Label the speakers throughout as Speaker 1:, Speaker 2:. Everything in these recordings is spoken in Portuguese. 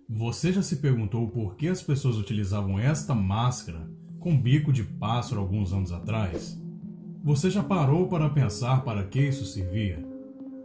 Speaker 1: Você já se perguntou por que as pessoas utilizavam esta máscara com bico de pássaro alguns anos atrás? Você já parou para pensar para que isso servia?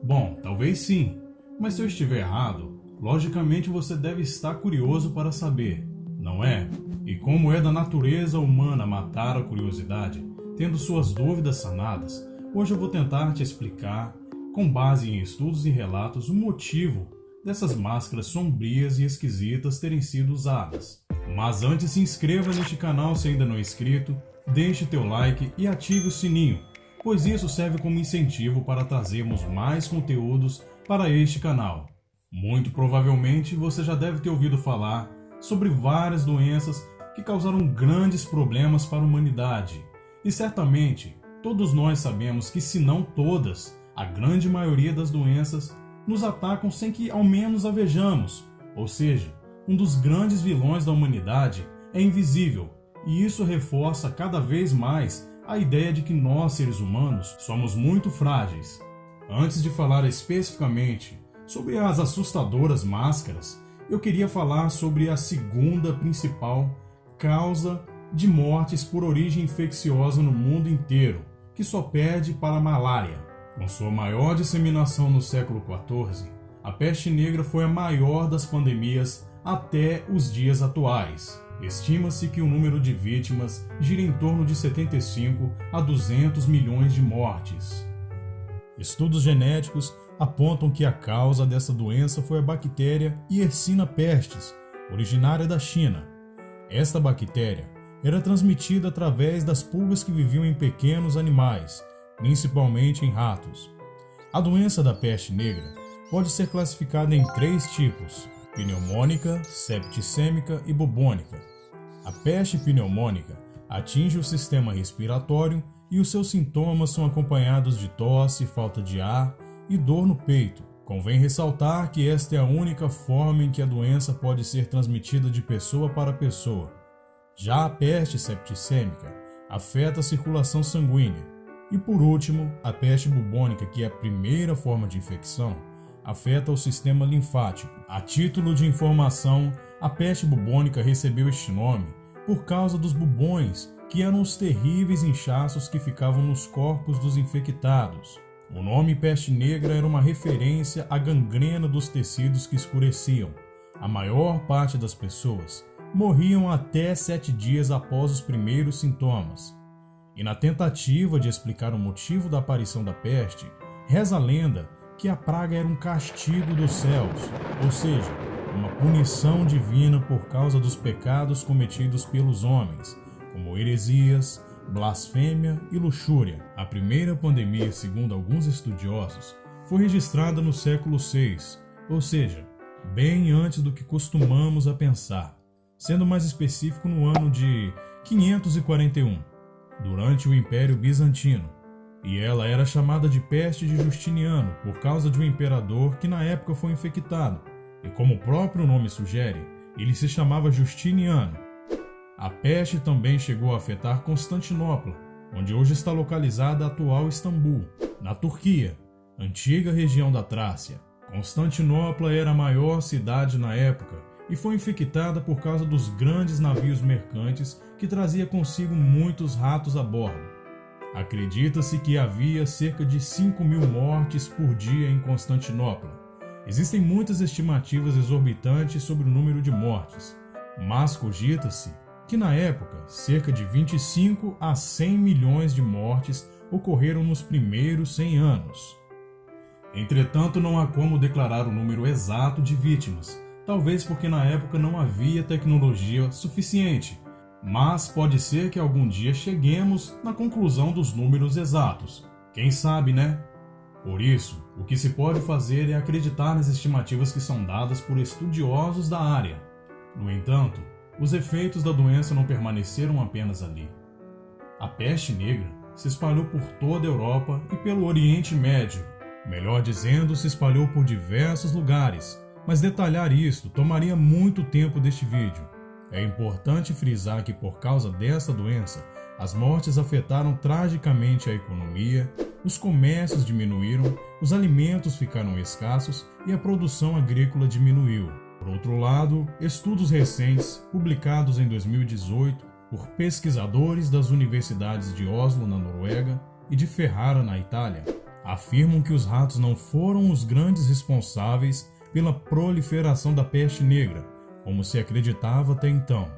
Speaker 1: Bom, talvez sim, mas se eu estiver errado, logicamente você deve estar curioso para saber, não é? E como é da natureza humana matar a curiosidade, tendo suas dúvidas sanadas, hoje eu vou tentar te explicar, com base em estudos e relatos, o motivo dessas máscaras sombrias e esquisitas terem sido usadas. Mas antes, se inscreva neste canal se ainda não é inscrito, deixe teu like e ative o sininho, pois isso serve como incentivo para trazermos mais conteúdos para este canal. Muito provavelmente você já deve ter ouvido falar sobre várias doenças que causaram grandes problemas para a humanidade. E certamente todos nós sabemos que, se não todas, a grande maioria das doenças nos atacam sem que ao menos a vejamos. Ou seja, um dos grandes vilões da humanidade é invisível, e isso reforça cada vez mais a ideia de que nós, seres humanos, somos muito frágeis. Antes de falar especificamente sobre as assustadoras máscaras, eu queria falar sobre a segunda principal causa de mortes por origem infecciosa no mundo inteiro, que só perde para a malária. Com sua maior disseminação no século XIV, a peste negra foi a maior das pandemias até os dias atuais. Estima-se que o número de vítimas gira em torno de 75 a 200 milhões de mortes. Estudos genéticos apontam que a causa dessa doença foi a bactéria Yersinia pestis, originária da China. Esta bactéria era transmitida através das pulgas que viviam em pequenos animais, principalmente em ratos. A doença da peste negra pode ser classificada em 3 tipos: pneumônica, septicêmica e bubônica. A peste pneumônica atinge o sistema respiratório e os seus sintomas são acompanhados de tosse, falta de ar e dor no peito. Convém ressaltar que esta é a única forma em que a doença pode ser transmitida de pessoa para pessoa. Já a peste septicêmica afeta a circulação sanguínea. E por último, a peste bubônica, que é a primeira forma de infecção, afeta o sistema linfático. A título de informação, a peste bubônica recebeu este nome por causa dos bubões, que eram os terríveis inchaços que ficavam nos corpos dos infectados. O nome peste negra era uma referência à gangrena dos tecidos que escureciam. A maior parte das pessoas morriam até 7 dias após os primeiros sintomas. E na tentativa de explicar o motivo da aparição da peste, reza a lenda que a praga era um castigo dos céus, ou seja, uma punição divina por causa dos pecados cometidos pelos homens, como heresias, blasfêmia e luxúria. A primeira pandemia, segundo alguns estudiosos, foi registrada no século VI, ou seja, bem antes do que costumamos a pensar, sendo mais específico no ano de 541, durante o Império Bizantino, e ela era chamada de peste de Justiniano por causa de um imperador que na época foi infectado, e como o próprio nome sugere, ele se chamava Justiniano. A peste também chegou a afetar Constantinopla, onde hoje está localizada a atual Istambul, na Turquia, antiga região da Trácia. Constantinopla era a maior cidade na época e foi infectada por causa dos grandes navios mercantes que trazia consigo muitos ratos a bordo. Acredita-se que havia cerca de 5.000 mortes por dia em Constantinopla. Existem muitas estimativas exorbitantes sobre o número de mortes, mas cogita-se que na época cerca de 25 a 100 milhões de mortes ocorreram nos primeiros 100 anos. Entretanto, não há como declarar o número exato de vítimas, talvez porque na época não havia tecnologia suficiente, mas pode ser que algum dia cheguemos na conclusão dos números exatos. Quem sabe, né? Por isso, o que se pode fazer é acreditar nas estimativas que são dadas por estudiosos da área. No entanto, os efeitos da doença não permaneceram apenas ali. A peste negra se espalhou por toda a Europa e pelo Oriente Médio. Melhor dizendo, se espalhou por diversos lugares, mas detalhar isto tomaria muito tempo deste vídeo. É importante frisar que por causa desta doença, as mortes afetaram tragicamente a economia, os comércios diminuíram, os alimentos ficaram escassos e a produção agrícola diminuiu. Por Por outro lado, estudos recentes, publicados em 2018 por pesquisadores das universidades de Oslo, na Noruega, e de Ferrara, na Itália, afirmam que os ratos não foram os grandes responsáveis pela proliferação da peste negra, como se acreditava até então.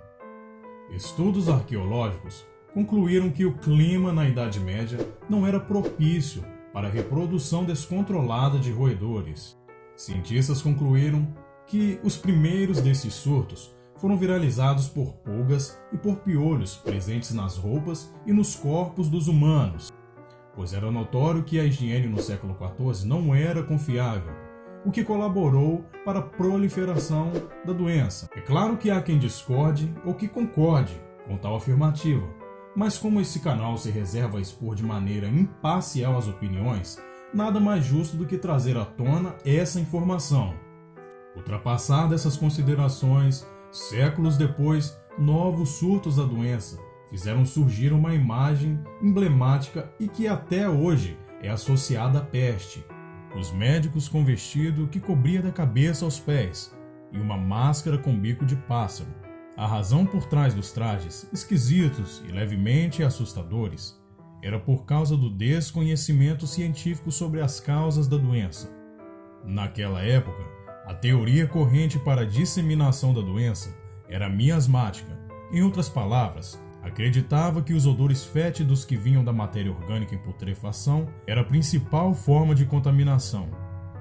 Speaker 1: Estudos arqueológicos concluíram que o clima na Idade Média não era propício para a reprodução descontrolada de roedores. Cientistas concluíram que os primeiros desses surtos foram viralizados por pulgas e por piolhos presentes nas roupas e nos corpos dos humanos, pois era notório que a higiene no século XIV não era confiável, o que colaborou para a proliferação da doença. É claro que há quem discorde ou que concorde com tal afirmativa, mas como esse canal se reserva a expor de maneira imparcial as opiniões, nada mais justo do que trazer à tona essa informação. Ultrapassadas essas considerações, séculos depois, novos surtos da doença fizeram surgir uma imagem emblemática e que até hoje é associada à peste. Os médicos com vestido que cobria da cabeça aos pés e uma máscara com bico de pássaro. A razão por trás dos trajes, esquisitos e levemente assustadores, era por causa do desconhecimento científico sobre as causas da doença. Naquela época, a teoria corrente para a disseminação da doença era miasmática. Em outras palavras, acreditava que os odores fétidos que vinham da matéria orgânica em putrefação era a principal forma de contaminação.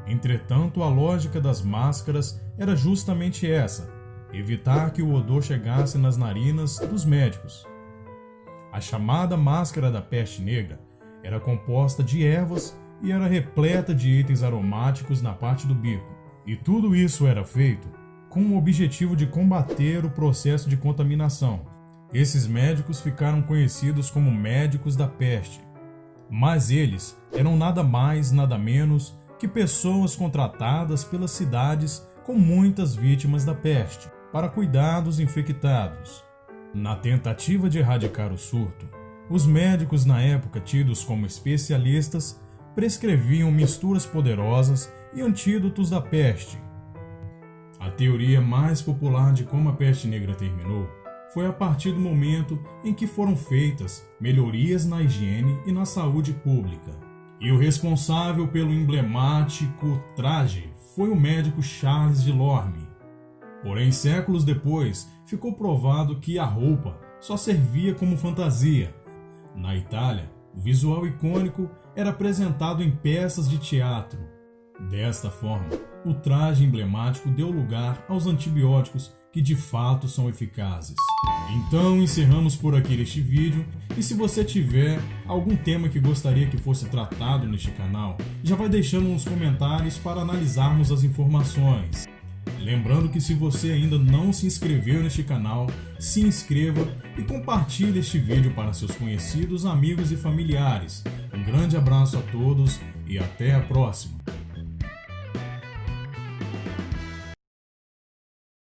Speaker 1: Entretanto, a lógica das máscaras era justamente essa: evitar que o odor chegasse nas narinas dos médicos. A chamada máscara da peste negra era composta de ervas e era repleta de itens aromáticos na parte do bico. E tudo isso era feito com o objetivo de combater o processo de contaminação. Esses médicos ficaram conhecidos como médicos da peste, mas eles eram nada mais, nada menos que pessoas contratadas pelas cidades com muitas vítimas da peste para cuidar dos infectados. Na tentativa de erradicar o surto, os médicos na época tidos como especialistas prescreviam misturas poderosas e antídotos da peste. A teoria mais popular de como a peste negra terminou foi a partir do momento em que foram feitas melhorias na higiene e na saúde pública. E o responsável pelo emblemático traje foi o médico Charles de Lorme. Porém, séculos depois, ficou provado que a roupa só servia como fantasia. Na Itália, o visual icônico era apresentado em peças de teatro. Desta forma, o traje emblemático deu lugar aos antibióticos que de fato são eficazes. Então encerramos por aqui este vídeo, e se você tiver algum tema que gostaria que fosse tratado neste canal, já vai deixando nos comentários para analisarmos as informações. Lembrando que se você ainda não se inscreveu neste canal, se inscreva e compartilhe este vídeo para seus conhecidos, amigos e familiares. Um grande abraço a todos e até a próxima!